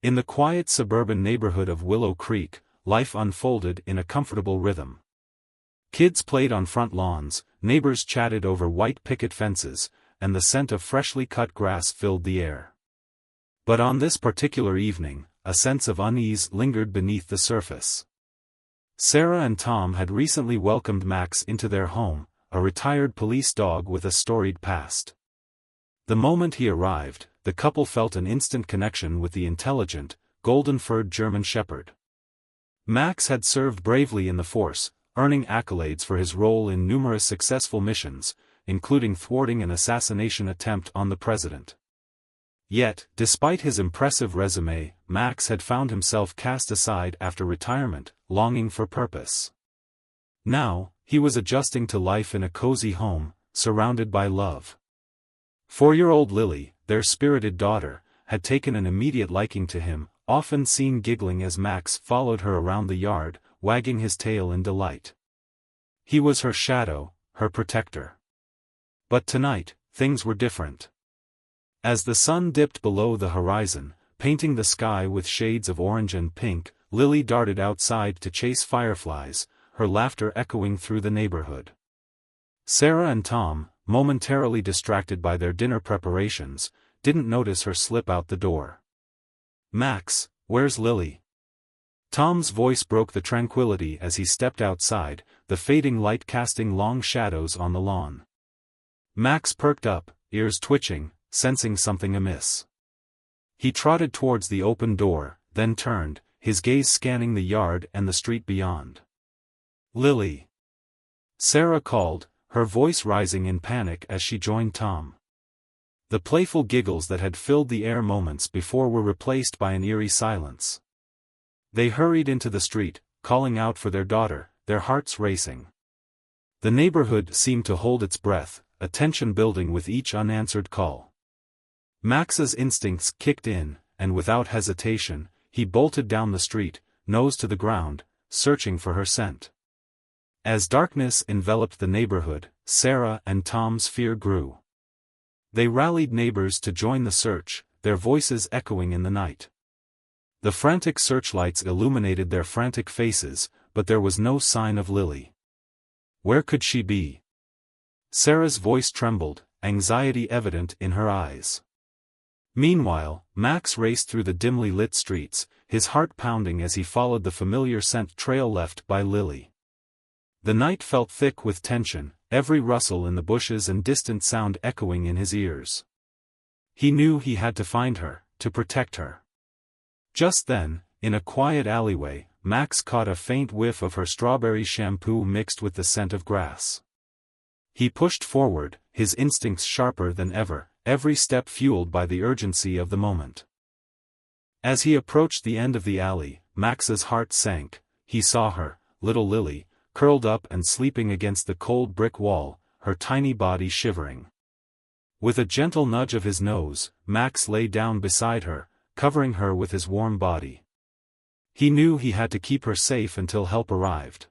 In the quiet suburban neighborhood of Willow Creek, life unfolded in a comfortable rhythm. Kids played on front lawns, neighbors chatted over white picket fences, and the scent of freshly cut grass filled the air. But on this particular evening, a sense of unease lingered beneath the surface. Sarah and Tom had recently welcomed Max into their home, a retired police dog with a storied past. The moment he arrived, the couple felt an instant connection with the intelligent, golden-furred German Shepherd. Max had served bravely in the force, earning accolades for his role in numerous successful missions, including thwarting an assassination attempt on the president. Yet, despite his impressive resume, Max had found himself cast aside after retirement, longing for purpose. Now, he was adjusting to life in a cozy home, surrounded by love. 4-year-old Lily, their spirited daughter, had taken an immediate liking to him, often seen giggling as Max followed her around the yard, wagging his tail in delight. He was her shadow, her protector. But tonight, things were different. As the sun dipped below the horizon, painting the sky with shades of orange and pink, Lily darted outside to chase fireflies, her laughter echoing through the neighborhood. Sarah and Tom, momentarily distracted by their dinner preparations, didn't notice her slip out the door. "Max, where's Lily?" Tom's voice broke the tranquility as he stepped outside, the fading light casting long shadows on the lawn. Max perked up, ears twitching, sensing something amiss. He trotted towards the open door, then turned, his gaze scanning the yard and the street beyond. "Lily!" Sarah called, her voice rising in panic as she joined Tom. The playful giggles that had filled the air moments before were replaced by an eerie silence. They hurried into the street, calling out for their daughter, their hearts racing. The neighborhood seemed to hold its breath, a tension building with each unanswered call. Max's instincts kicked in, and without hesitation, he bolted down the street, nose to the ground, searching for her scent. As darkness enveloped the neighborhood, Sarah and Tom's fear grew. They rallied neighbors to join the search, their voices echoing in the night. The frantic searchlights illuminated their frantic faces, but there was no sign of Lily. Where could she be? Sarah's voice trembled, anxiety evident in her eyes. Meanwhile, Max raced through the dimly lit streets, his heart pounding as he followed the familiar scent trail left by Lily. The night felt thick with tension, every rustle in the bushes and distant sound echoing in his ears. He knew he had to find her, to protect her. Just then, in a quiet alleyway, Max caught a faint whiff of her strawberry shampoo mixed with the scent of grass. He pushed forward, his instincts sharper than ever, every step fueled by the urgency of the moment. As he approached the end of the alley, Max's heart sank. He saw her, little Lily, curled up and sleeping against the cold brick wall, her tiny body shivering. With a gentle nudge of his nose, Max lay down beside her, covering her with his warm body. He knew he had to keep her safe until help arrived.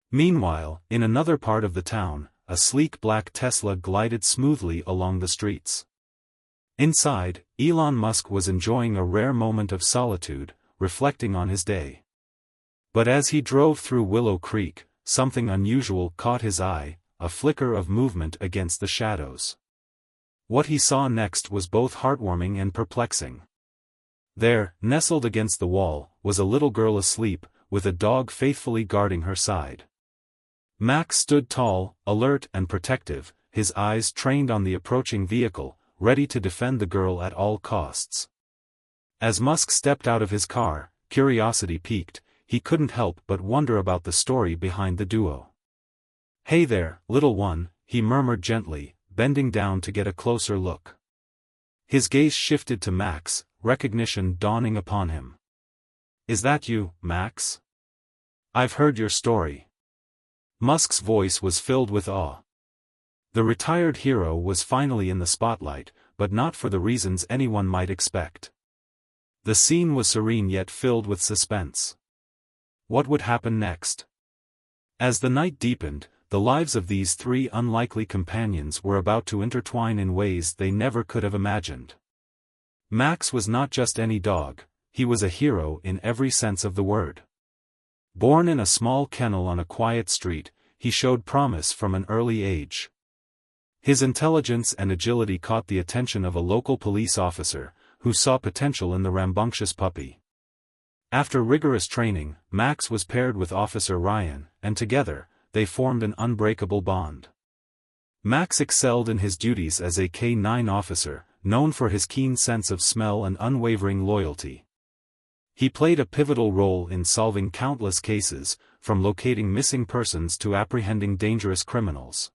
Meanwhile, in another part of the town, a sleek black Tesla glided smoothly along the streets. Inside, Elon Musk was enjoying a rare moment of solitude, reflecting on his day. But as he drove through Willow Creek, something unusual caught his eye, a flicker of movement against the shadows. What he saw next was both heartwarming and perplexing. There, nestled against the wall, was a little girl asleep, with a dog faithfully guarding her side. Max stood tall, alert and protective, his eyes trained on the approaching vehicle, ready to defend the girl at all costs. As Musk stepped out of his car, curiosity piqued, he couldn't help but wonder about the story behind the duo. "Hey there, little one," he murmured gently, bending down to get a closer look. His gaze shifted to Max, recognition dawning upon him. "Is that you, Max? I've heard your story." Musk's voice was filled with awe. The retired hero was finally in the spotlight, but not for the reasons anyone might expect. The scene was serene yet filled with suspense. What would happen next? As the night deepened, the lives of these three unlikely companions were about to intertwine in ways they never could have imagined. Max was not just any dog, he was a hero in every sense of the word. Born in a small kennel on a quiet street, he showed promise from an early age. His intelligence and agility caught the attention of a local police officer, who saw potential in the rambunctious puppy. After rigorous training, Max was paired with Officer Ryan, and together, they formed an unbreakable bond. Max excelled in his duties as a K-9 officer, known for his keen sense of smell and unwavering loyalty. He played a pivotal role in solving countless cases, from locating missing persons to apprehending dangerous criminals.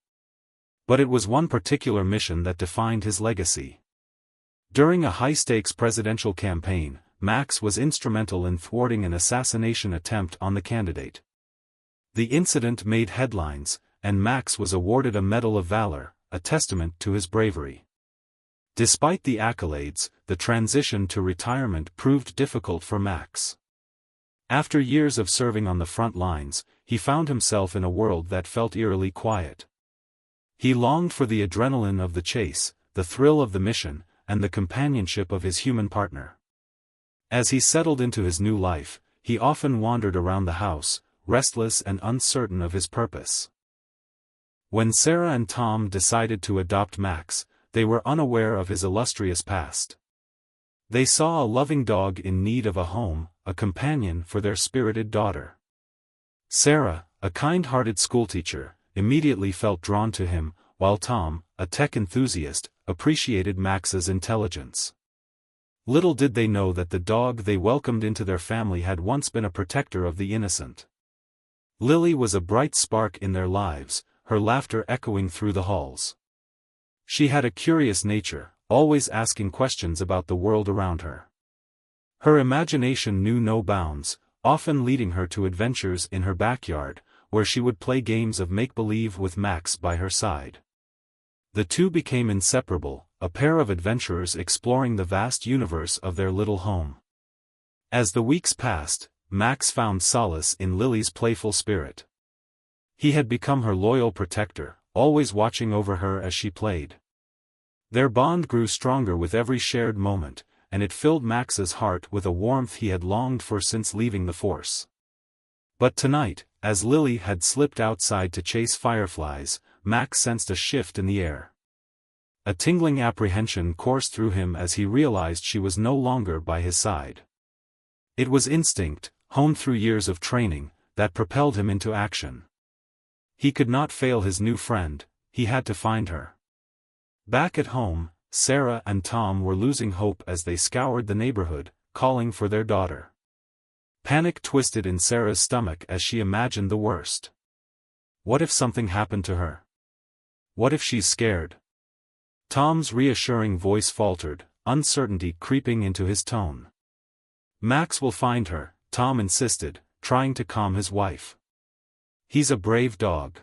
But it was one particular mission that defined his legacy. During a high-stakes presidential campaign, Max was instrumental in thwarting an assassination attempt on the candidate. The incident made headlines, and Max was awarded a Medal of Valor, a testament to his bravery. Despite the accolades, the transition to retirement proved difficult for Max. After years of serving on the front lines, he found himself in a world that felt eerily quiet. He longed for the adrenaline of the chase, the thrill of the mission, and the companionship of his human partner. As he settled into his new life, he often wandered around the house, restless and uncertain of his purpose. When Sarah and Tom decided to adopt Max, they were unaware of his illustrious past. They saw a loving dog in need of a home, a companion for their spirited daughter. Sarah, a kind-hearted schoolteacher, immediately felt drawn to him, while Tom, a tech enthusiast, appreciated Max's intelligence. Little did they know that the dog they welcomed into their family had once been a protector of the innocent. Lily was a bright spark in their lives, her laughter echoing through the halls. She had a curious nature, always asking questions about the world around her. Her imagination knew no bounds, often leading her to adventures in her backyard, where she would play games of make-believe with Max by her side. The two became inseparable, a pair of adventurers exploring the vast universe of their little home. As the weeks passed, Max found solace in Lily's playful spirit. He had become her loyal protector, always watching over her as she played. Their bond grew stronger with every shared moment, and it filled Max's heart with a warmth he had longed for since leaving the force. But tonight, as Lily had slipped outside to chase fireflies, Max sensed a shift in the air. A tingling apprehension coursed through him as he realized she was no longer by his side. It was instinct, honed through years of training, that propelled him into action. He could not fail his new friend, he had to find her. Back at home, Sarah and Tom were losing hope as they scoured the neighborhood, calling for their daughter. Panic twisted in Sarah's stomach as she imagined the worst. What if something happened to her? What if she's scared? Tom's reassuring voice faltered, uncertainty creeping into his tone. Max will find her, Tom insisted, trying to calm his wife. He's a brave dog.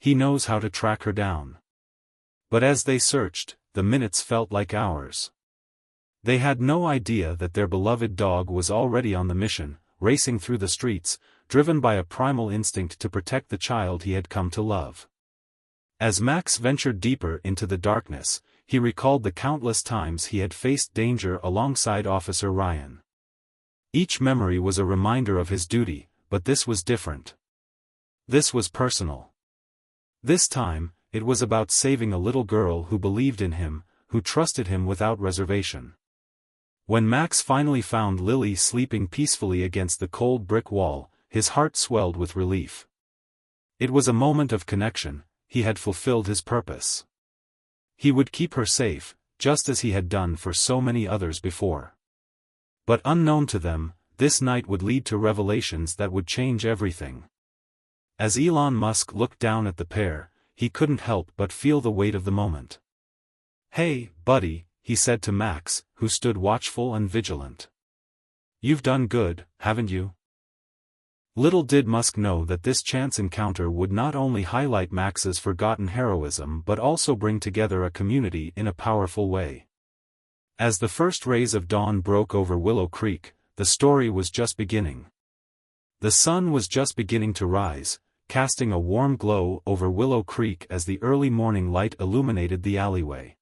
He knows how to track her down. But as they searched, the minutes felt like hours. They had no idea that their beloved dog was already on the mission, racing through the streets, driven by a primal instinct to protect the child he had come to love. As Max ventured deeper into the darkness, he recalled the countless times he had faced danger alongside Officer Ryan. Each memory was a reminder of his duty, but this was different. This was personal. This time, it was about saving a little girl who believed in him, who trusted him without reservation. When Max finally found Lily sleeping peacefully against the cold brick wall, his heart swelled with relief. It was a moment of connection. He had fulfilled his purpose. He would keep her safe, just as he had done for so many others before. But unknown to them, this night would lead to revelations that would change everything. As Elon Musk looked down at the pair, he couldn't help but feel the weight of the moment. "Hey, buddy," he said to Max, who stood watchful and vigilant. "You've done good, haven't you?" Little did Musk know that this chance encounter would not only highlight Max's forgotten heroism but also bring together a community in a powerful way. As the first rays of dawn broke over Willow Creek, the story was just beginning. The sun was just beginning to rise, casting a warm glow over Willow Creek as the early morning light illuminated the alleyway.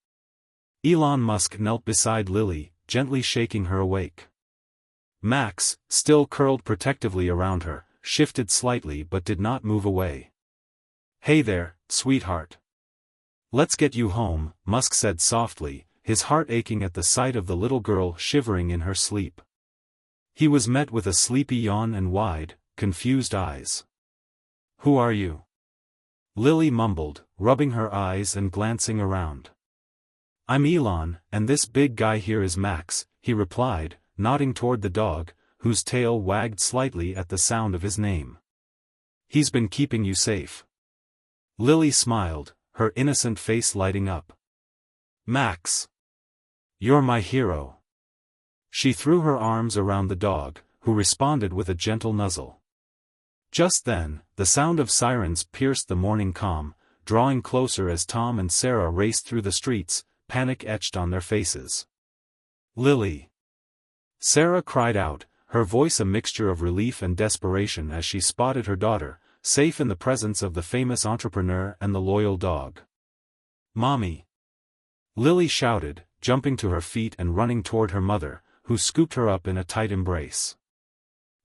Elon Musk knelt beside Lily, gently shaking her awake. Max, still curled protectively around her, shifted slightly but did not move away. "Hey there, sweetheart. Let's get you home," Musk said softly, his heart aching at the sight of the little girl shivering in her sleep. He was met with a sleepy yawn and wide, confused eyes. "Who are you?" Lily mumbled, rubbing her eyes and glancing around. "I'm Elon, and this big guy here is Max," he replied, nodding toward the dog, whose tail wagged slightly at the sound of his name. "He's been keeping you safe." Lily smiled, her innocent face lighting up. "Max. You're my hero." She threw her arms around the dog, who responded with a gentle nuzzle. Just then, the sound of sirens pierced the morning calm, drawing closer as Tom and Sarah raced through the streets, panic etched on their faces. "Lily!" Sarah cried out, her voice a mixture of relief and desperation as she spotted her daughter, safe in the presence of the famous entrepreneur and the loyal dog. "Mommy!" Lily shouted, jumping to her feet and running toward her mother, who scooped her up in a tight embrace.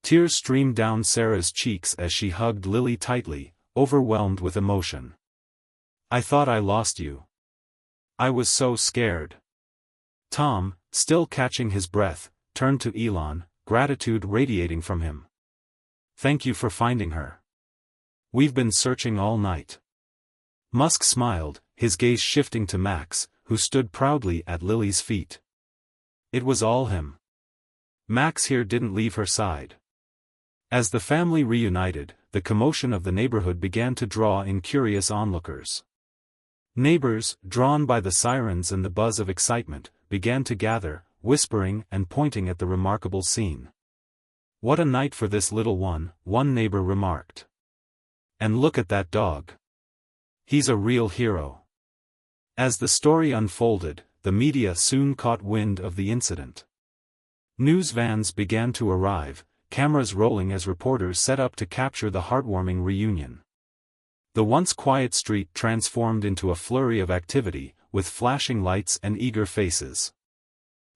Tears streamed down Sarah's cheeks as she hugged Lily tightly, overwhelmed with emotion. "I thought I lost you. I was so scared." Tom, still catching his breath, turned to Elon, gratitude radiating from him. "Thank you for finding her. We've been searching all night." Musk smiled, his gaze shifting to Max, who stood proudly at Lily's feet. It was all him. Max here didn't leave her side. As the family reunited, the commotion of the neighborhood began to draw in curious onlookers. Neighbors, drawn by the sirens and the buzz of excitement, began to gather, whispering and pointing at the remarkable scene. "What a night for this little one," one neighbor remarked. "And look at that dog. He's a real hero." As the story unfolded, the media soon caught wind of the incident. News vans began to arrive, cameras rolling as reporters set up to capture the heartwarming reunion. The once quiet street transformed into a flurry of activity, with flashing lights and eager faces.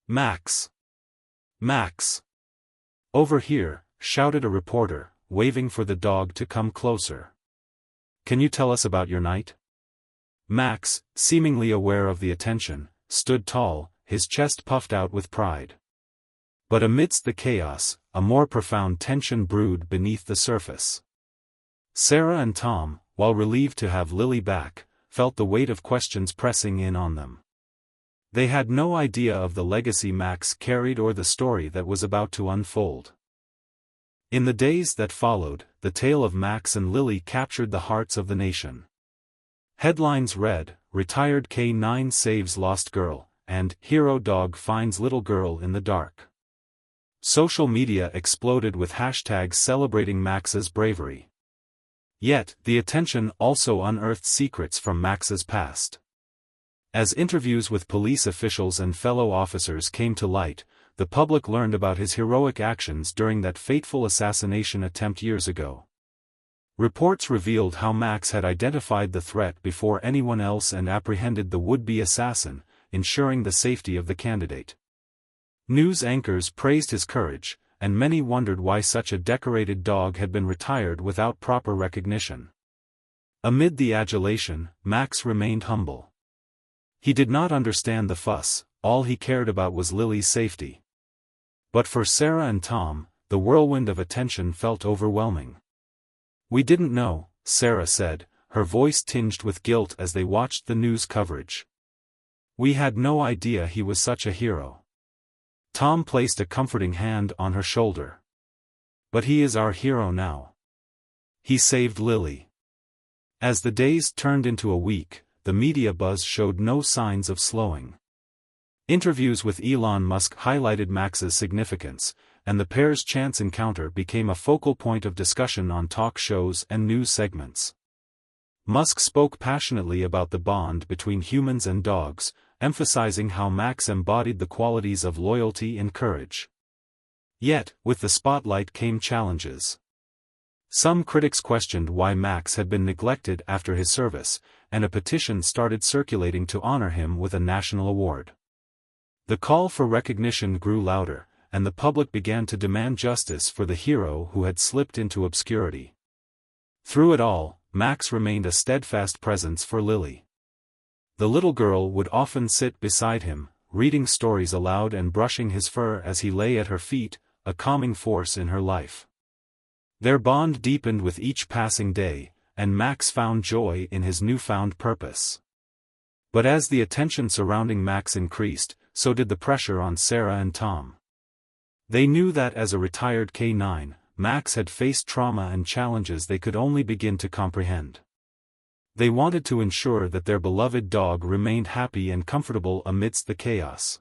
"Max! Max! Over here," shouted a reporter, waving for the dog to come closer. "Can you tell us about your night?" Max, seemingly aware of the attention, stood tall, his chest puffed out with pride. But amidst the chaos, a more profound tension brewed beneath the surface. Sarah and Tom, while relieved to have Lily back, felt the weight of questions pressing in on them. They had no idea of the legacy Max carried or the story that was about to unfold. In the days that followed, the tale of Max and Lily captured the hearts of the nation. Headlines read, "Retired K9 saves lost girl," and "Hero dog finds little girl in the dark." Social media exploded with hashtags celebrating Max's bravery. Yet, the attention also unearthed secrets from Max's past. As interviews with police officials and fellow officers came to light, the public learned about his heroic actions during that fateful assassination attempt years ago. Reports revealed how Max had identified the threat before anyone else and apprehended the would-be assassin, ensuring the safety of the candidate. News anchors praised his courage, and many wondered why such a decorated dog had been retired without proper recognition. Amid the adulation, Max remained humble. He did not understand the fuss, all he cared about was Lily's safety. But for Sarah and Tom, the whirlwind of attention felt overwhelming. "We didn't know," Sarah said, her voice tinged with guilt as they watched the news coverage. "We had no idea he was such a hero." Tom placed a comforting hand on her shoulder. "But he is our hero now. He saved Lily." As the days turned into a week, the media buzz showed no signs of slowing. Interviews with Elon Musk highlighted Max's significance, and the pair's chance encounter became a focal point of discussion on talk shows and news segments. Musk spoke passionately about the bond between humans and dogs, emphasizing how Max embodied the qualities of loyalty and courage. Yet, with the spotlight came challenges. Some critics questioned why Max had been neglected after his service, and a petition started circulating to honor him with a national award. The call for recognition grew louder, and the public began to demand justice for the hero who had slipped into obscurity. Through it all, Max remained a steadfast presence for Lily. The little girl would often sit beside him, reading stories aloud and brushing his fur as he lay at her feet, a calming force in her life. Their bond deepened with each passing day, and Max found joy in his newfound purpose. But as the attention surrounding Max increased, so did the pressure on Sarah and Tom. They knew that as a retired K9, Max had faced trauma and challenges they could only begin to comprehend. They wanted to ensure that their beloved dog remained happy and comfortable amidst the chaos.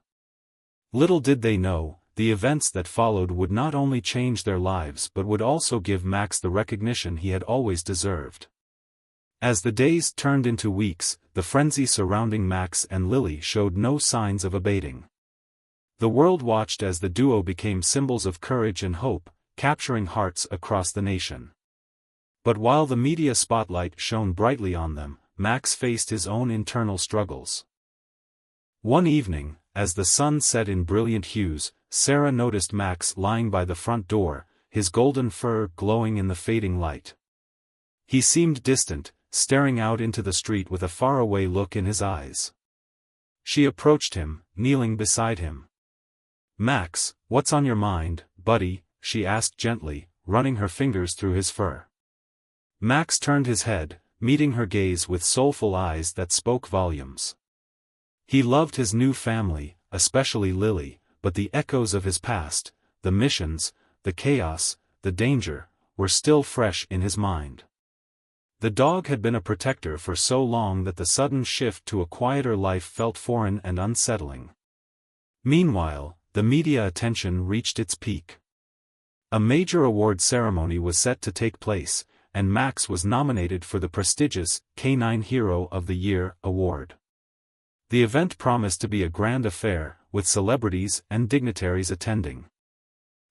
Little did they know, the events that followed would not only change their lives but would also give Max the recognition he had always deserved. As the days turned into weeks, the frenzy surrounding Max and Lily showed no signs of abating. The world watched as the duo became symbols of courage and hope, capturing hearts across the nation. But while the media spotlight shone brightly on them, Max faced his own internal struggles. One evening, as the sun set in brilliant hues, Sarah noticed Max lying by the front door, his golden fur glowing in the fading light. He seemed distant, staring out into the street with a faraway look in his eyes. She approached him, kneeling beside him. "Max, what's on your mind, buddy?" she asked gently, running her fingers through his fur. Max turned his head, meeting her gaze with soulful eyes that spoke volumes. He loved his new family, especially Lily, but the echoes of his past, the missions, the chaos, the danger, were still fresh in his mind. The dog had been a protector for so long that the sudden shift to a quieter life felt foreign and unsettling. Meanwhile, the media attention reached its peak. A major award ceremony was set to take place, and Max was nominated for the prestigious K9 Hero of the Year award. The event promised to be a grand affair, with celebrities and dignitaries attending.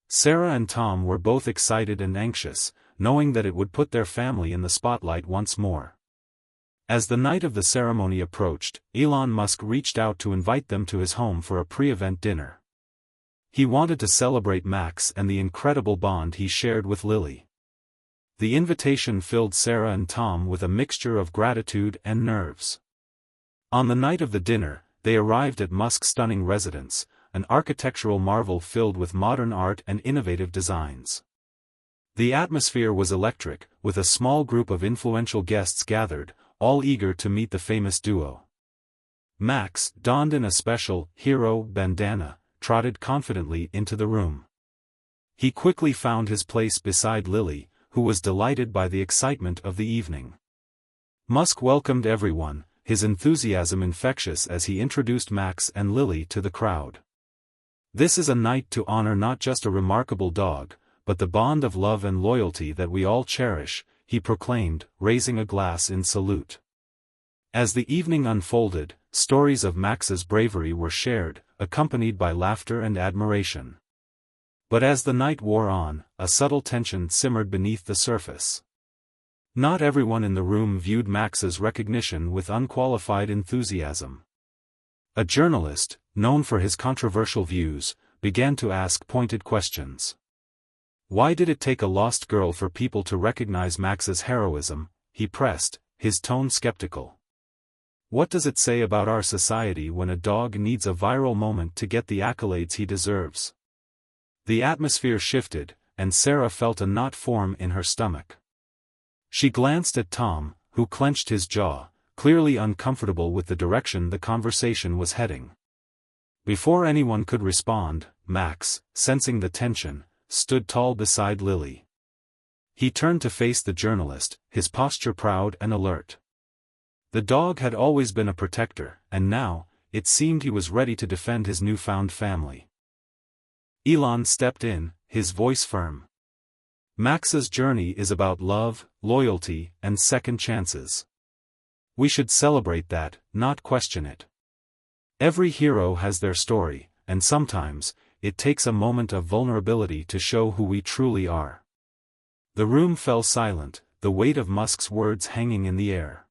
Sarah and Tom were both excited and anxious, knowing that it would put their family in the spotlight once more. As the night of the ceremony approached, Elon Musk reached out to invite them to his home for a pre-event dinner. He wanted to celebrate Max and the incredible bond he shared with Lily. The invitation filled Sarah and Tom with a mixture of gratitude and nerves. On the night of the dinner, they arrived at Musk's stunning residence, an architectural marvel filled with modern art and innovative designs. The atmosphere was electric, with a small group of influential guests gathered, all eager to meet the famous duo. Max, donned in a special hero bandana, trotted confidently into the room. He quickly found his place beside Lily, who was delighted by the excitement of the evening. Musk welcomed everyone, his enthusiasm infectious as he introduced Max and Lily to the crowd. "This is a night to honor not just a remarkable dog, but the bond of love and loyalty that we all cherish," he proclaimed, raising a glass in salute. As the evening unfolded, stories of Max's bravery were shared, accompanied by laughter and admiration. But as the night wore on, a subtle tension simmered beneath the surface. Not everyone in the room viewed Max's recognition with unqualified enthusiasm. A journalist, known for his controversial views, began to ask pointed questions. "Why did it take a lost girl for people to recognize Max's heroism?" he pressed, his tone skeptical. "What does it say about our society when a dog needs a viral moment to get the accolades he deserves?" The atmosphere shifted, and Sarah felt a knot form in her stomach. She glanced at Tom, who clenched his jaw, clearly uncomfortable with the direction the conversation was heading. Before anyone could respond, Max, sensing the tension, stood tall beside Lily. He turned to face the journalist, his posture proud and alert. The dog had always been a protector, and now, it seemed he was ready to defend his newfound family. Elon stepped in, his voice firm. "Max's journey is about love, loyalty, and second chances. We should celebrate that, not question it. Every hero has their story, and sometimes, it takes a moment of vulnerability to show who we truly are." The room fell silent, the weight of Musk's words hanging in the air.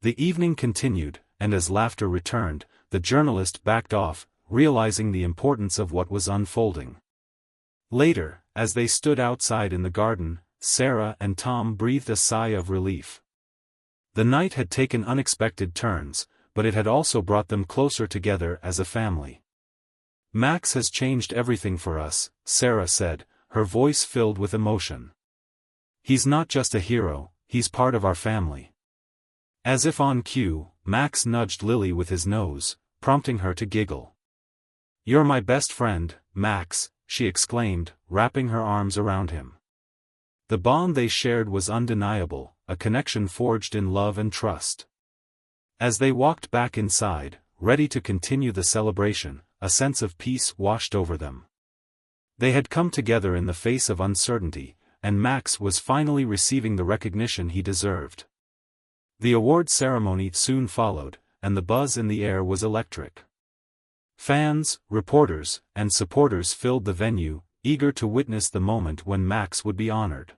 The evening continued, and as laughter returned, the journalist backed off, realizing the importance of what was unfolding. Later, as they stood outside in the garden, Sarah and Tom breathed a sigh of relief. The night had taken unexpected turns, but it had also brought them closer together as a family. "Max has changed everything for us," Sarah said, her voice filled with emotion. "He's not just a hero, he's part of our family." As if on cue, Max nudged Lily with his nose, prompting her to giggle. "You're my best friend, Max," she exclaimed, wrapping her arms around him. The bond they shared was undeniable, a connection forged in love and trust. As they walked back inside, ready to continue the celebration, a sense of peace washed over them. They had come together in the face of uncertainty, and Max was finally receiving the recognition he deserved. The award ceremony soon followed, and the buzz in the air was electric. Fans, reporters, and supporters filled the venue, eager to witness the moment when Max would be honored.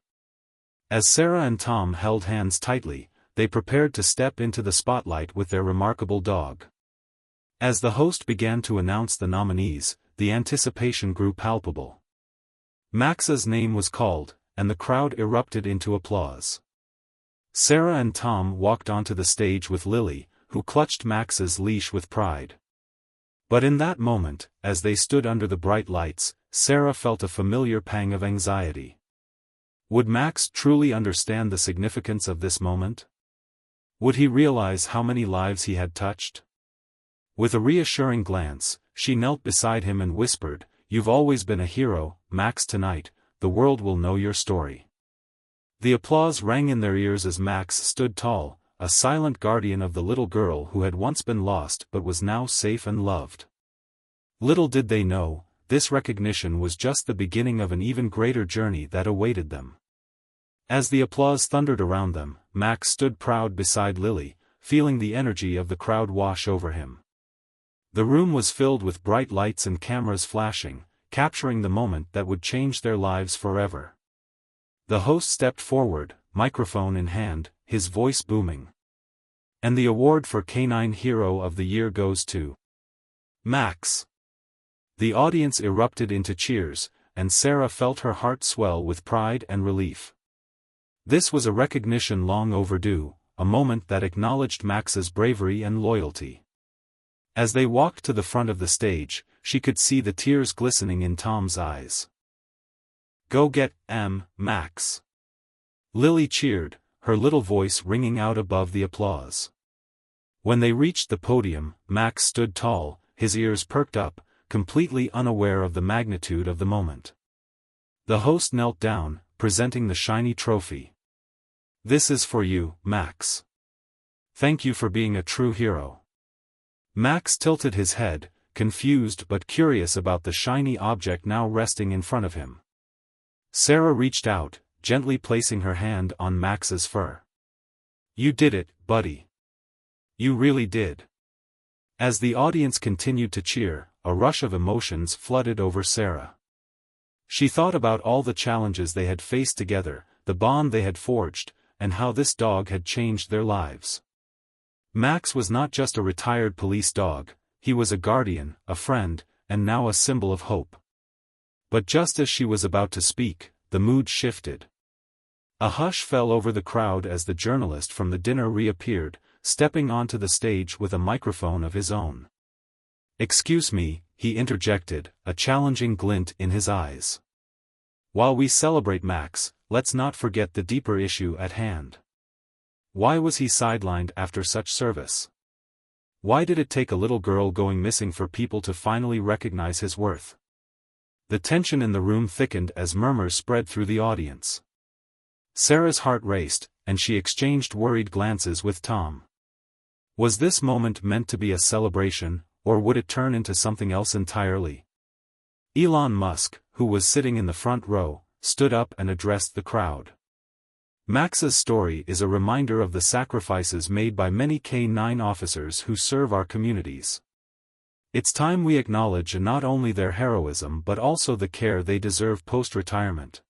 As Sarah and Tom held hands tightly, they prepared to step into the spotlight with their remarkable dog. As the host began to announce the nominees, the anticipation grew palpable. Max's name was called, and the crowd erupted into applause. Sarah and Tom walked onto the stage with Lily, who clutched Max's leash with pride. But in that moment, as they stood under the bright lights, Sarah felt a familiar pang of anxiety. Would Max truly understand the significance of this moment? Would he realize how many lives he had touched? With a reassuring glance, she knelt beside him and whispered, "You've always been a hero, Max. Tonight, the world will know your story." The applause rang in their ears as Max stood tall, a silent guardian of the little girl who had once been lost but was now safe and loved. Little did they know, this recognition was just the beginning of an even greater journey that awaited them. As the applause thundered around them, Max stood proud beside Lily, feeling the energy of the crowd wash over him. The room was filled with bright lights and cameras flashing, capturing the moment that would change their lives forever. The host stepped forward, microphone in hand, his voice booming. "And the award for Canine Hero of the Year goes to Max." The audience erupted into cheers, and Sarah felt her heart swell with pride and relief. This was a recognition long overdue, a moment that acknowledged Max's bravery and loyalty. As they walked to the front of the stage, she could see the tears glistening in Tom's eyes. "Go get Max." Lily cheered, her little voice ringing out above the applause. When they reached the podium, Max stood tall, his ears perked up, completely unaware of the magnitude of the moment. The host knelt down, presenting the shiny trophy. "This is for you, Max. Thank you for being a true hero." Max tilted his head, confused but curious about the shiny object now resting in front of him. Sarah reached out, gently placing her hand on Max's fur. "You did it, buddy. You really did." As the audience continued to cheer, a rush of emotions flooded over Sarah. She thought about all the challenges they had faced together, the bond they had forged, and how this dog had changed their lives. Max was not just a retired police dog, he was a guardian, a friend, and now a symbol of hope. But just as she was about to speak, the mood shifted. A hush fell over the crowd as the journalist from the dinner reappeared, stepping onto the stage with a microphone of his own. "Excuse me," he interjected, a challenging glint in his eyes. "While we celebrate Max, let's not forget the deeper issue at hand. Why was he sidelined after such service? Why did it take a little girl going missing for people to finally recognize his worth?" The tension in the room thickened as murmurs spread through the audience. Sarah's heart raced, and she exchanged worried glances with Tom. Was this moment meant to be a celebration, or would it turn into something else entirely? Elon Musk, who was sitting in the front row, stood up and addressed the crowd. "Max's story is a reminder of the sacrifices made by many K-9 officers who serve our communities. It's time we acknowledge not only their heroism but also the care they deserve post-retirement.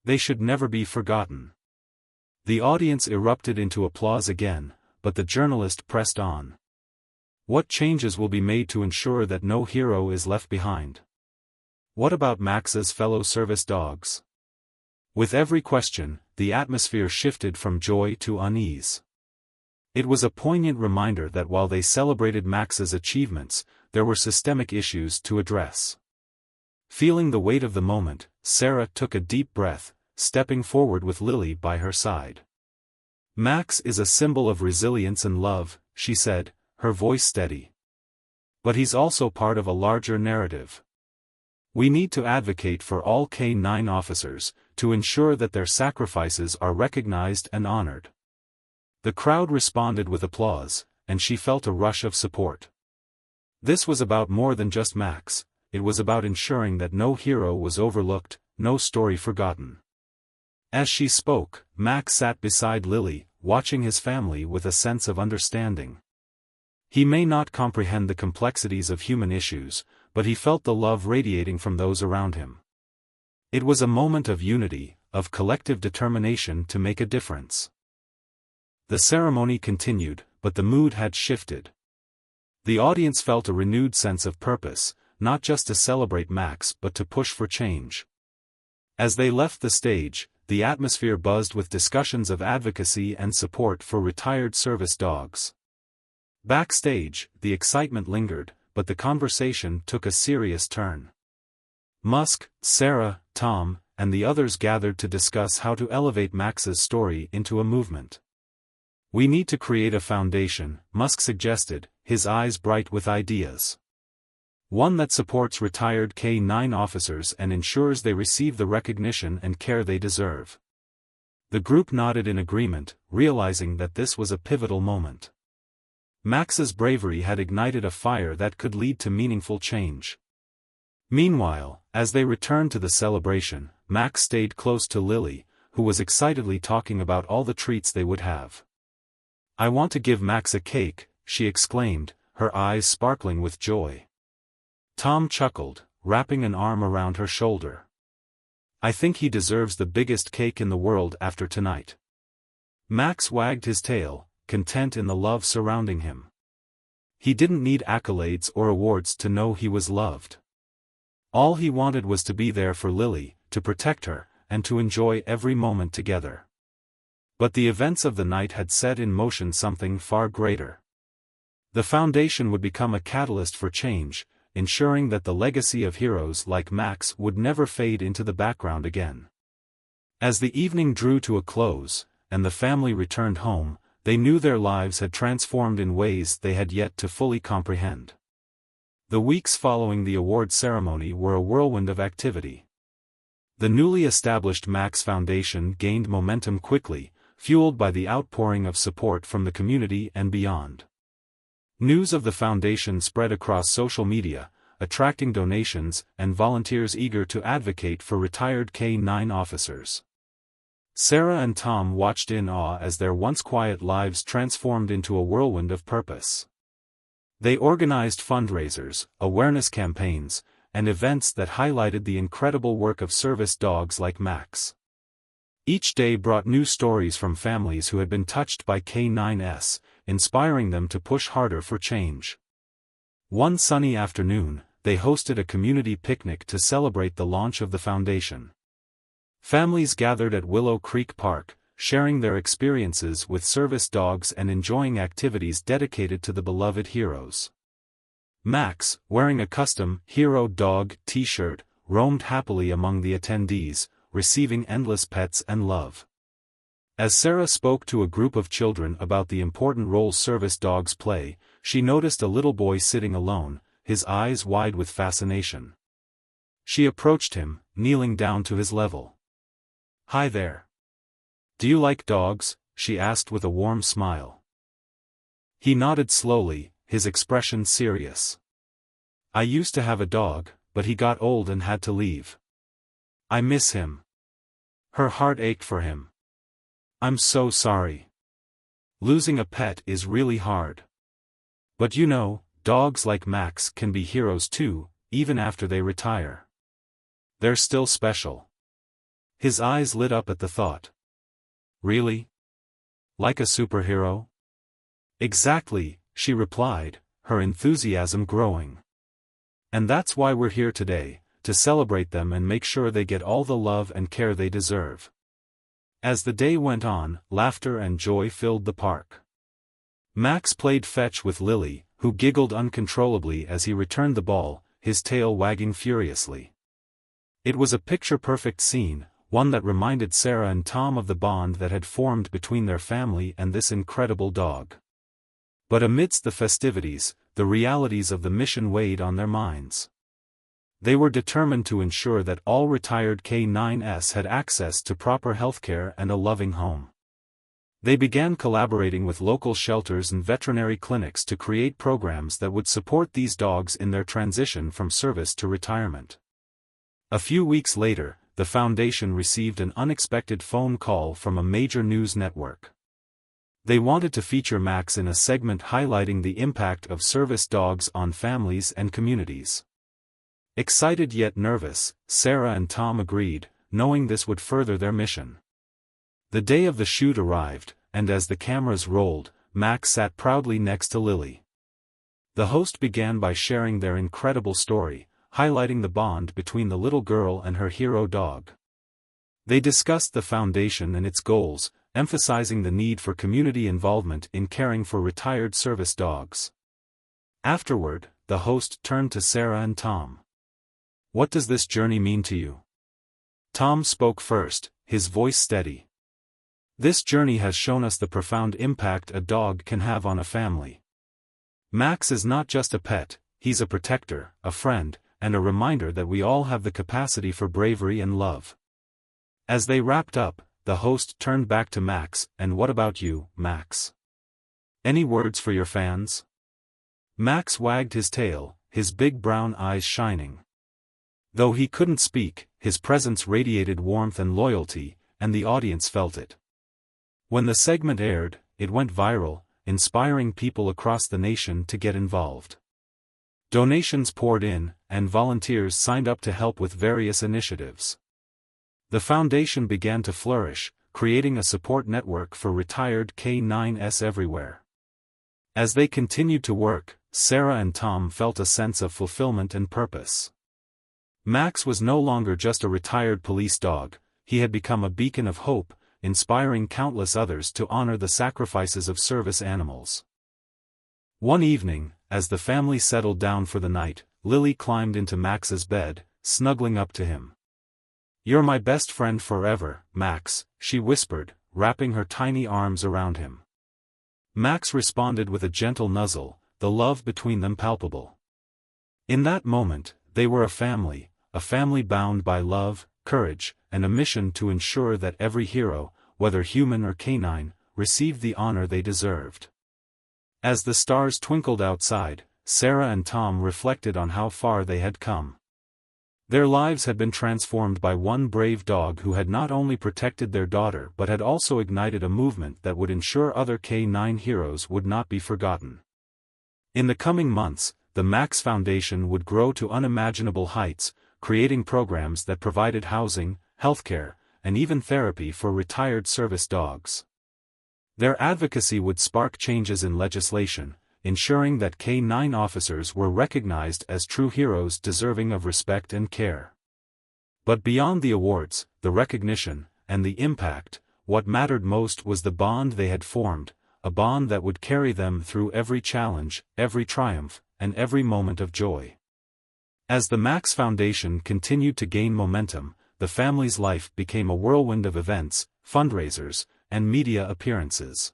They should never be forgotten." The audience erupted into applause again, but the journalist pressed on. What changes will be made to ensure that no hero is left behind? What about Max's fellow service dogs? With every question, the atmosphere shifted from joy to unease. It was a poignant reminder that while they celebrated Max's achievements, there were systemic issues to address. Feeling the weight of the moment, Sarah took a deep breath, stepping forward with Lily by her side. Max is a symbol of resilience and love, she said, her voice steady. But he's also part of a larger narrative. We need to advocate for all K-9 officers, to ensure that their sacrifices are recognized and honored. The crowd responded with applause, and she felt a rush of support. This was about more than just Max, it was about ensuring that no hero was overlooked, no story forgotten. As she spoke, Max sat beside Lily, watching his family with a sense of understanding. He may not comprehend the complexities of human issues, but he felt the love radiating from those around him. It was a moment of unity, of collective determination to make a difference. The ceremony continued, but the mood had shifted. The audience felt a renewed sense of purpose, not just to celebrate Max but to push for change. As they left the stage, the atmosphere buzzed with discussions of advocacy and support for retired service dogs. Backstage, the excitement lingered, but the conversation took a serious turn. Musk, Sarah, Tom, and the others gathered to discuss how to elevate Max's story into a movement. We need to create a foundation, Musk suggested, his eyes bright with ideas. One that supports retired K-9 officers and ensures they receive the recognition and care they deserve. The group nodded in agreement, realizing that this was a pivotal moment. Max's bravery had ignited a fire that could lead to meaningful change. Meanwhile, as they returned to the celebration, Max stayed close to Lily, who was excitedly talking about all the treats they would have. "I want to give Max a cake," she exclaimed, her eyes sparkling with joy. Tom chuckled, wrapping an arm around her shoulder. "I think he deserves the biggest cake in the world after tonight." Max wagged his tail, content in the love surrounding him. He didn't need accolades or awards to know he was loved. All he wanted was to be there for Lily, to protect her, and to enjoy every moment together. But the events of the night had set in motion something far greater. The foundation would become a catalyst for change, ensuring that the legacy of heroes like Max would never fade into the background again. As the evening drew to a close, and the family returned home, they knew their lives had transformed in ways they had yet to fully comprehend. The weeks following the award ceremony were a whirlwind of activity. The newly established Max Foundation gained momentum quickly, fueled by the outpouring of support from the community and beyond. News of the foundation spread across social media, attracting donations and volunteers eager to advocate for retired K-9 officers. Sarah and Tom watched in awe as their once quiet lives transformed into a whirlwind of purpose. They organized fundraisers, awareness campaigns, and events that highlighted the incredible work of service dogs like Max. Each day brought new stories from families who had been touched by K-9s, inspiring them to push harder for change. One sunny afternoon, they hosted a community picnic to celebrate the launch of the foundation. Families gathered at Willow Creek Park, sharing their experiences with service dogs and enjoying activities dedicated to the beloved heroes. Max, wearing a custom Hero Dog t-shirt, roamed happily among the attendees, receiving endless pets and love. As Sarah spoke to a group of children about the important role service dogs play, she noticed a little boy sitting alone, his eyes wide with fascination. She approached him, kneeling down to his level. "Hi there. Do you like dogs?" she asked with a warm smile. He nodded slowly, his expression serious. "I used to have a dog, but he got old and had to leave. I miss him." Her heart ached for him. "I'm so sorry. Losing a pet is really hard. But you know, dogs like Max can be heroes too, even after they retire. They're still special." His eyes lit up at the thought. "Really? Like a superhero?" "Exactly," she replied, her enthusiasm growing. And that's why we're here today, to celebrate them and make sure they get all the love and care they deserve. As the day went on, laughter and joy filled the park. Max played fetch with Lily, who giggled uncontrollably as he returned the ball, his tail wagging furiously. It was a picture-perfect scene, one that reminded Sarah and Tom of the bond that had formed between their family and this incredible dog. But amidst the festivities, the realities of the mission weighed on their minds. They were determined to ensure that all retired K9s had access to proper healthcare and a loving home. They began collaborating with local shelters and veterinary clinics to create programs that would support these dogs in their transition from service to retirement. A few weeks later, the foundation received an unexpected phone call from a major news network. They wanted to feature Max in a segment highlighting the impact of service dogs on families and communities. Excited yet nervous, Sarah and Tom agreed, knowing this would further their mission. The day of the shoot arrived, and as the cameras rolled, Max sat proudly next to Lily. The host began by sharing their incredible story, highlighting the bond between the little girl and her hero dog. They discussed the foundation and its goals, emphasizing the need for community involvement in caring for retired service dogs. Afterward, the host turned to Sarah and Tom. "What does this journey mean to you?" Tom spoke first, his voice steady. "This journey has shown us the profound impact a dog can have on a family. Max is not just a pet, he's a protector, a friend, and a reminder that we all have the capacity for bravery and love." As they wrapped up, the host turned back to Max. "And what about you, Max? Any words for your fans?" Max wagged his tail, his big brown eyes shining. Though he couldn't speak, his presence radiated warmth and loyalty, and the audience felt it. When the segment aired, it went viral, inspiring people across the nation to get involved. Donations poured in, and volunteers signed up to help with various initiatives. The foundation began to flourish, creating a support network for retired K9s everywhere. As they continued to work, Sarah and Tom felt a sense of fulfillment and purpose. Max was no longer just a retired police dog, he had become a beacon of hope, inspiring countless others to honor the sacrifices of service animals. One evening, as the family settled down for the night, Lily climbed into Max's bed, snuggling up to him. "You're my best friend forever, Max," she whispered, wrapping her tiny arms around him. Max responded with a gentle nuzzle, the love between them palpable. In that moment, they were a family bound by love, courage, and a mission to ensure that every hero, whether human or canine, received the honor they deserved. As the stars twinkled outside, Sarah and Tom reflected on how far they had come. Their lives had been transformed by one brave dog who had not only protected their daughter but had also ignited a movement that would ensure other K9 heroes would not be forgotten. In the coming months, the Max Foundation would grow to unimaginable heights, creating programs that provided housing, healthcare, and even therapy for retired service dogs. Their advocacy would spark changes in legislation, ensuring that K9 officers were recognized as true heroes deserving of respect and care. But beyond the awards, the recognition, and the impact, what mattered most was the bond they had formed, a bond that would carry them through every challenge, every triumph, and every moment of joy. As the Max Foundation continued to gain momentum, the family's life became a whirlwind of events, fundraisers, and media appearances.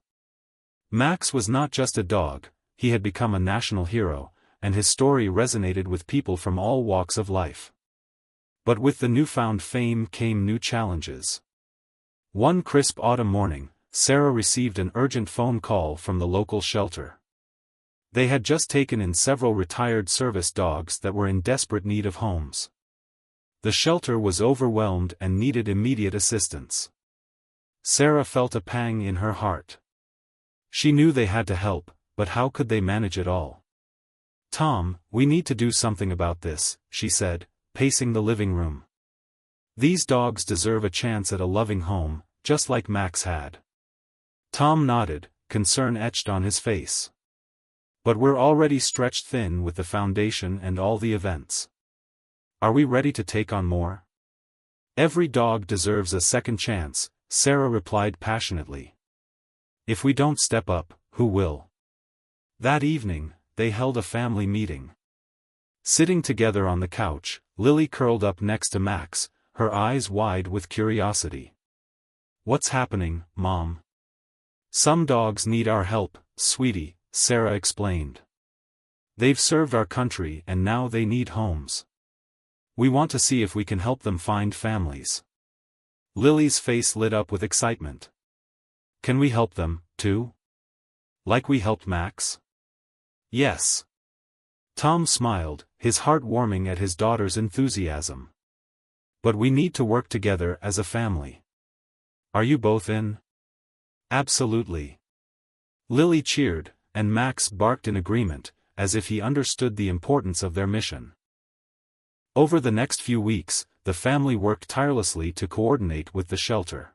Max was not just a dog, he had become a national hero, and his story resonated with people from all walks of life. But with the newfound fame came new challenges. One crisp autumn morning, Sarah received an urgent phone call from the local shelter. They had just taken in several retired service dogs that were in desperate need of homes. The shelter was overwhelmed and needed immediate assistance. Sarah felt a pang in her heart. She knew they had to help, but how could they manage it all? "Tom, we need to do something about this," she said, pacing the living room. "These dogs deserve a chance at a loving home, just like Max had." Tom nodded, concern etched on his face. But we're already stretched thin with the foundation and all the events. Are we ready to take on more? Every dog deserves a second chance, Sarah replied passionately. If we don't step up, who will? That evening, they held a family meeting. Sitting together on the couch, Lily curled up next to Max, her eyes wide with curiosity. What's happening, Mom? Some dogs need our help, sweetie, Sarah explained. They've served our country and now they need homes. We want to see if we can help them find families. Lily's face lit up with excitement. Can we help them, too? Like we helped Max? Yes. Tom smiled, his heart warming at his daughter's enthusiasm. But we need to work together as a family. Are you both in? Absolutely. Lily cheered, and Max barked in agreement, as if he understood the importance of their mission. Over the next few weeks, the family worked tirelessly to coordinate with the shelter.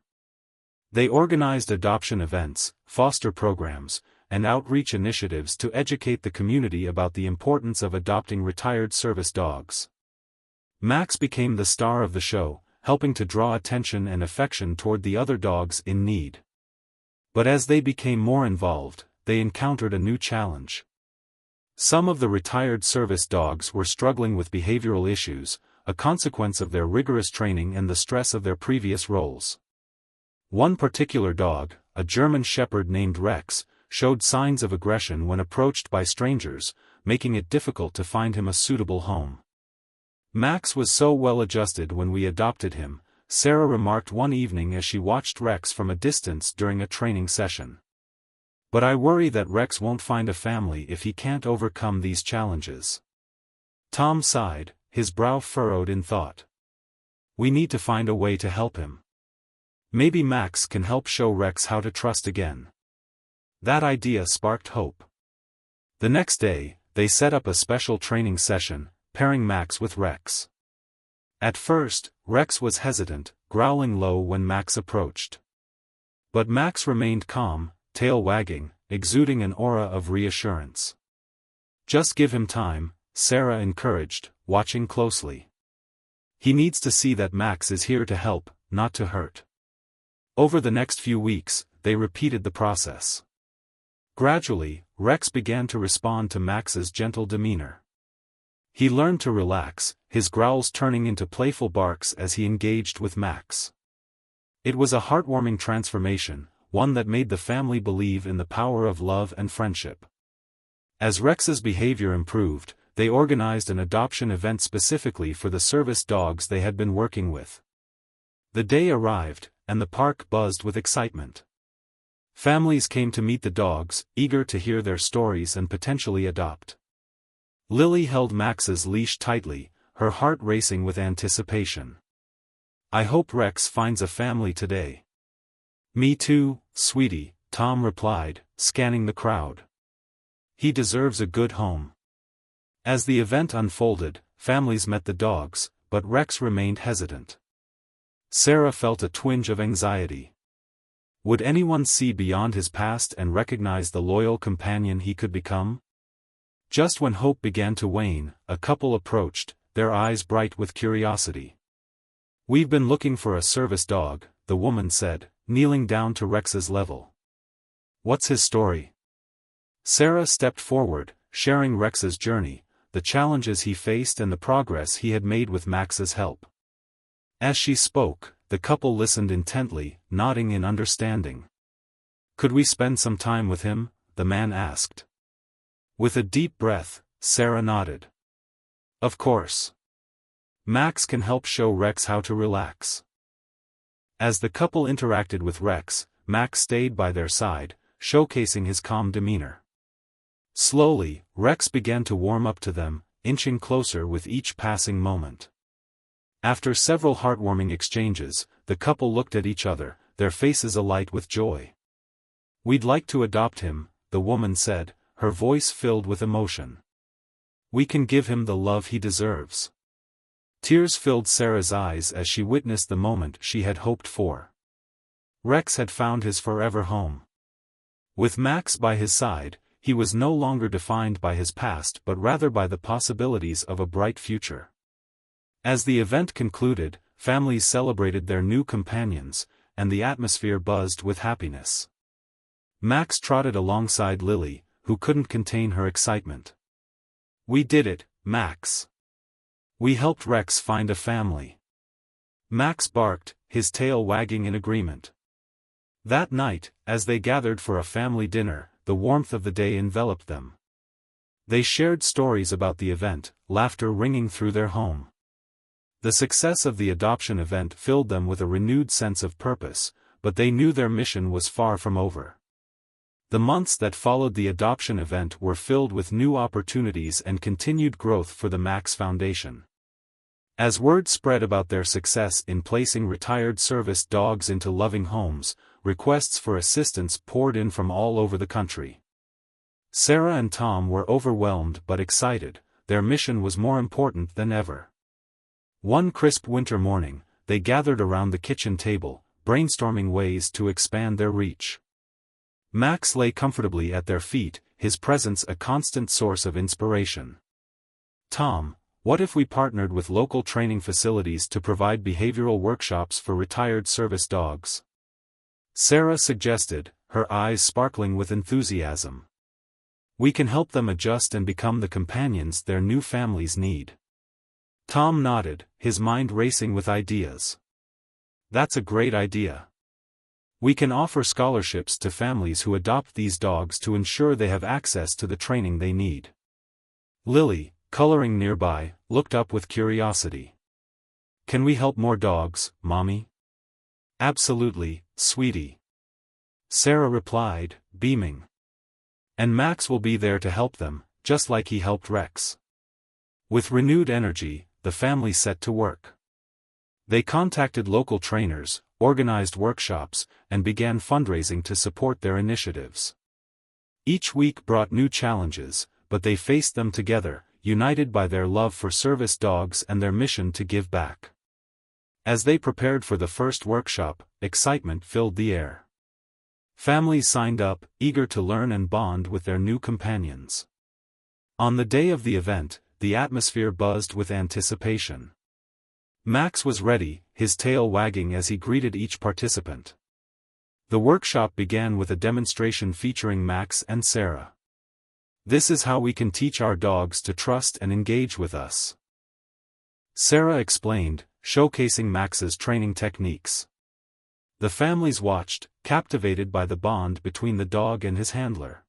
They organized adoption events, foster programs, and outreach initiatives to educate the community about the importance of adopting retired service dogs. Max became the star of the show, helping to draw attention and affection toward the other dogs in need. But as they became more involved, they encountered a new challenge. Some of the retired service dogs were struggling with behavioral issues, a consequence of their rigorous training and the stress of their previous roles. One particular dog, a German Shepherd named Rex, showed signs of aggression when approached by strangers, making it difficult to find him a suitable home. Max was so well adjusted when we adopted him, Sarah remarked one evening as she watched Rex from a distance during a training session. But I worry that Rex won't find a family if he can't overcome these challenges. Tom sighed, his brow furrowed in thought. We need to find a way to help him. Maybe Max can help show Rex how to trust again. That idea sparked hope. The next day, they set up a special training session, pairing Max with Rex. At first, Rex was hesitant, growling low when Max approached. But Max remained calm, tail wagging, exuding an aura of reassurance. Just give him time, Sarah encouraged, watching closely. He needs to see that Max is here to help, not to hurt. Over the next few weeks, they repeated the process. Gradually, Rex began to respond to Max's gentle demeanor. He learned to relax, his growls turning into playful barks as he engaged with Max. It was a heartwarming transformation, one that made the family believe in the power of love and friendship. As Rex's behavior improved, they organized an adoption event specifically for the service dogs they had been working with. The day arrived, and the park buzzed with excitement. Families came to meet the dogs, eager to hear their stories and potentially adopt. Lily held Max's leash tightly, her heart racing with anticipation. I hope Rex finds a family today. Me too, sweetie, Tom replied, scanning the crowd. He deserves a good home. As the event unfolded, families met the dogs, but Rex remained hesitant. Sarah felt a twinge of anxiety. Would anyone see beyond his past and recognize the loyal companion he could become? Just when hope began to wane, a couple approached, their eyes bright with curiosity. We've been looking for a service dog, the woman said, kneeling down to Rex's level. What's his story? Sarah stepped forward, sharing Rex's journey, the challenges he faced and the progress he had made with Max's help. As she spoke, the couple listened intently, nodding in understanding. Could we spend some time with him? The man asked. With a deep breath, Sarah nodded. Of course. Max can help show Rex how to relax. As the couple interacted with Rex, Max stayed by their side, showcasing his calm demeanor. Slowly, Rex began to warm up to them, inching closer with each passing moment. After several heartwarming exchanges, the couple looked at each other, their faces alight with joy. We'd like to adopt him, the woman said, her voice filled with emotion. We can give him the love he deserves. Tears filled Sarah's eyes as she witnessed the moment she had hoped for. Rex had found his forever home. With Max by his side, he was no longer defined by his past but rather by the possibilities of a bright future. As the event concluded, families celebrated their new companions, and the atmosphere buzzed with happiness. Max trotted alongside Lily, who couldn't contain her excitement. "We did it, Max. We helped Rex find a family." Max barked, his tail wagging in agreement. That night, as they gathered for a family dinner, the warmth of the day enveloped them. They shared stories about the event, laughter ringing through their home. The success of the adoption event filled them with a renewed sense of purpose, but they knew their mission was far from over. The months that followed the adoption event were filled with new opportunities and continued growth for the Max Foundation. As word spread about their success in placing retired service dogs into loving homes, requests for assistance poured in from all over the country. Sarah and Tom were overwhelmed but excited. Their mission was more important than ever. One crisp winter morning, they gathered around the kitchen table, brainstorming ways to expand their reach. Max lay comfortably at their feet, his presence a constant source of inspiration. "Tom, what if we partnered with local training facilities to provide behavioral workshops for retired service dogs?" Sarah suggested, her eyes sparkling with enthusiasm. "We can help them adjust and become the companions their new families need." Tom nodded, his mind racing with ideas. "That's a great idea. We can offer scholarships to families who adopt these dogs to ensure they have access to the training they need." Lily, coloring nearby, looked up with curiosity. "Can we help more dogs, Mommy?" "Absolutely, sweetie," Sarah replied, beaming. "And Max will be there to help them, just like he helped Rex." With renewed energy, the family set to work. They contacted local trainers, organized workshops, and began fundraising to support their initiatives. Each week brought new challenges, but they faced them together, united by their love for service dogs and their mission to give back. As they prepared for the first workshop, excitement filled the air. Families signed up, eager to learn and bond with their new companions. On the day of the event, the atmosphere buzzed with anticipation. Max was ready, his tail wagging as he greeted each participant. The workshop began with a demonstration featuring Max and Sarah. "This is how we can teach our dogs to trust and engage with us," Sarah explained, showcasing Max's training techniques. The families watched, captivated by the bond between the dog and his handler.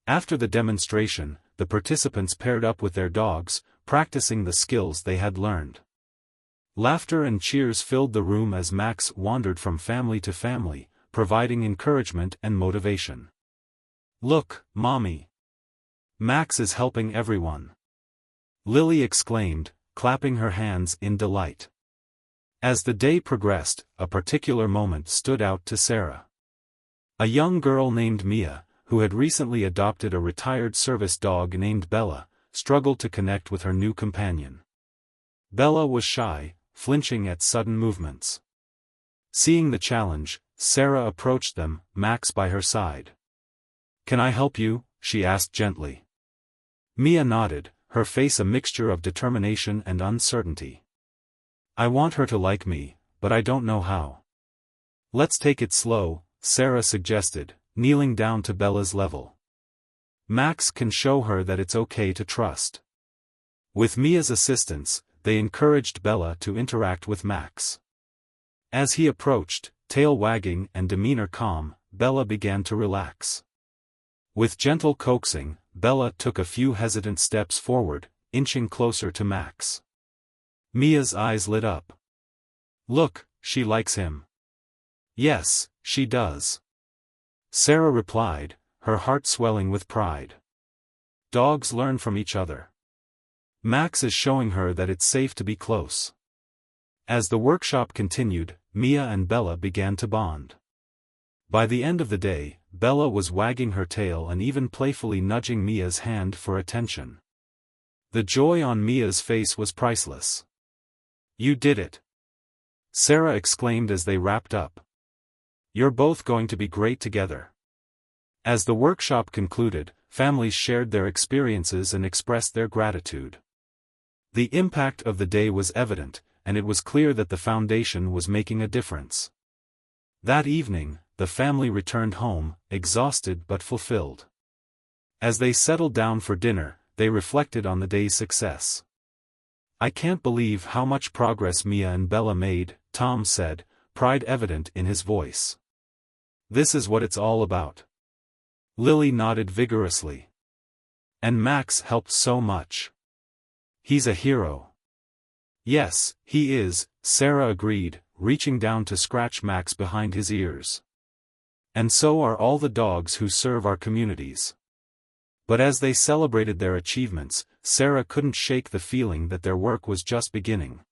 After the demonstration, the participants paired up with their dogs, practicing the skills they had learned. Laughter and cheers filled the room as Max wandered from family to family, providing encouragement and motivation. "Look, Mommy! Max is helping everyone!" Lily exclaimed, clapping her hands in delight. As the day progressed, a particular moment stood out to Sarah. A young girl named Mia, who had recently adopted a retired service dog named Bella, struggled to connect with her new companion. Bella was shy, flinching at sudden movements. Seeing the challenge, Sarah approached them, Max by her side. "Can I help you?" she asked gently. Mia nodded, her face a mixture of determination and uncertainty. "I want her to like me, but I don't know how." "Let's take it slow," Sarah suggested, kneeling down to Bella's level. "Max can show her that it's okay to trust." With Mia's assistance, they encouraged Bella to interact with Max. As he approached, tail wagging and demeanor calm, Bella began to relax. With gentle coaxing, Bella took a few hesitant steps forward, inching closer to Max. Mia's eyes lit up. "Look, she likes him." "Yes, she does," Sarah replied, her heart swelling with pride. "Dogs learn from each other. Max is showing her that it's safe to be close." As the workshop continued, Mia and Bella began to bond. By the end of the day, Bella was wagging her tail and even playfully nudging Mia's hand for attention. The joy on Mia's face was priceless. "You did it!" Sarah exclaimed as they wrapped up. "You're both going to be great together." As the workshop concluded, families shared their experiences and expressed their gratitude. The impact of the day was evident, and it was clear that the foundation was making a difference. That evening, the family returned home, exhausted but fulfilled. As they settled down for dinner, they reflected on the day's success. "I can't believe how much progress Mia and Bella made," Tom said, pride evident in his voice. "This is what it's all about." Lily nodded vigorously. "And Max helped so much. He's a hero." "Yes, he is," Sarah agreed, reaching down to scratch Max behind his ears. "And so are all the dogs who serve our communities." But as they celebrated their achievements, Sarah couldn't shake the feeling that their work was just beginning.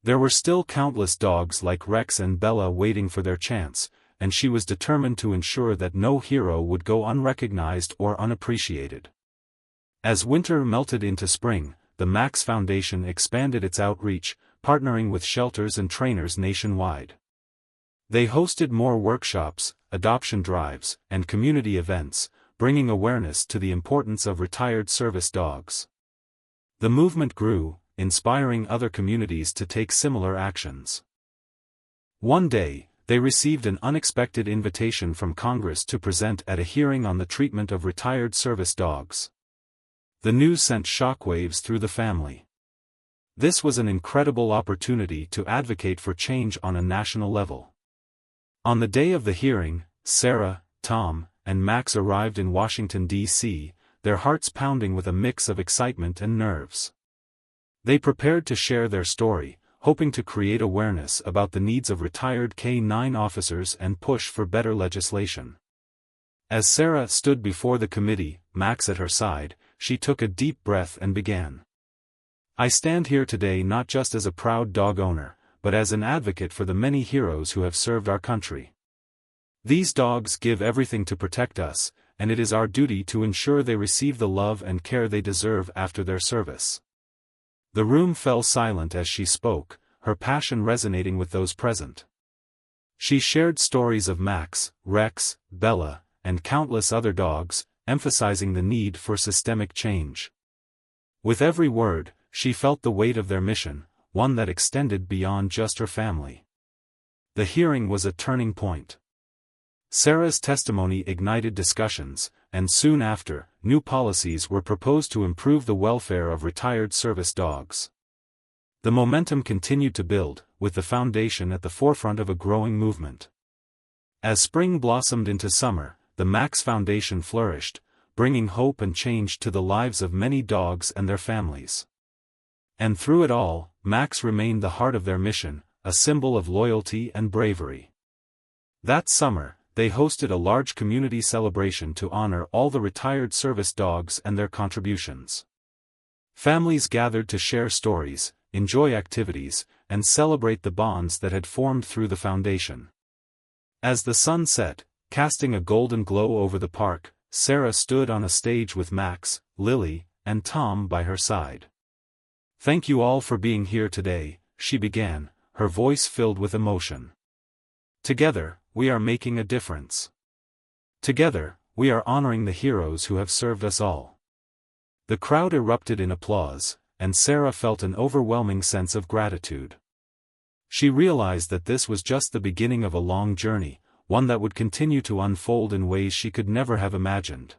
There were still countless dogs like Rex and Bella waiting for their chance, and she was determined to ensure that no hero would go unrecognized or unappreciated. As winter melted into spring, the Max Foundation expanded its outreach, partnering with shelters and trainers nationwide. They hosted more workshops, adoption drives, and community events, bringing awareness to the importance of retired service dogs. The movement grew, inspiring other communities to take similar actions. One day, they received an unexpected invitation from Congress to present at a hearing on the treatment of retired service dogs. The news sent shockwaves through the family. This was an incredible opportunity to advocate for change on a national level. On the day of the hearing, Sarah, Tom, and Max arrived in Washington, D.C., their hearts pounding with a mix of excitement and nerves. They prepared to share their story, hoping to create awareness about the needs of retired K-9 officers and push for better legislation. As Sarah stood before the committee, Max at her side, she took a deep breath and began. "I stand here today not just as a proud dog owner, but as an advocate for the many heroes who have served our country. These dogs give everything to protect us, and it is our duty to ensure they receive the love and care they deserve after their service." The room fell silent as she spoke, her passion resonating with those present. She shared stories of Max, Rex, Bella, and countless other dogs, emphasizing the need for systemic change. With every word, she felt the weight of their mission, one that extended beyond just her family. The hearing was a turning point. Sarah's testimony ignited discussions, and soon after, new policies were proposed to improve the welfare of retired service dogs. The momentum continued to build, with the foundation at the forefront of a growing movement. As spring blossomed into summer, the Max Foundation flourished, bringing hope and change to the lives of many dogs and their families. And through it all, Max remained the heart of their mission, a symbol of loyalty and bravery. That summer, they hosted a large community celebration to honor all the retired service dogs and their contributions. Families gathered to share stories, enjoy activities, and celebrate the bonds that had formed through the foundation. As the sun set, casting a golden glow over the park, Sarah stood on a stage with Max, Lily, and Tom by her side. "Thank you all for being here today," she began, her voice filled with emotion. "Together, we are making a difference. Together, we are honoring the heroes who have served us all." The crowd erupted in applause, and Sarah felt an overwhelming sense of gratitude. She realized that this was just the beginning of a long journey, one that would continue to unfold in ways she could never have imagined.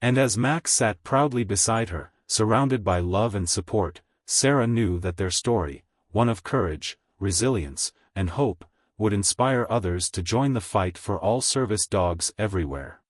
And as Max sat proudly beside her, surrounded by love and support, Sarah knew that their story, one of courage, resilience, and hope, would inspire others to join the fight for all service dogs everywhere.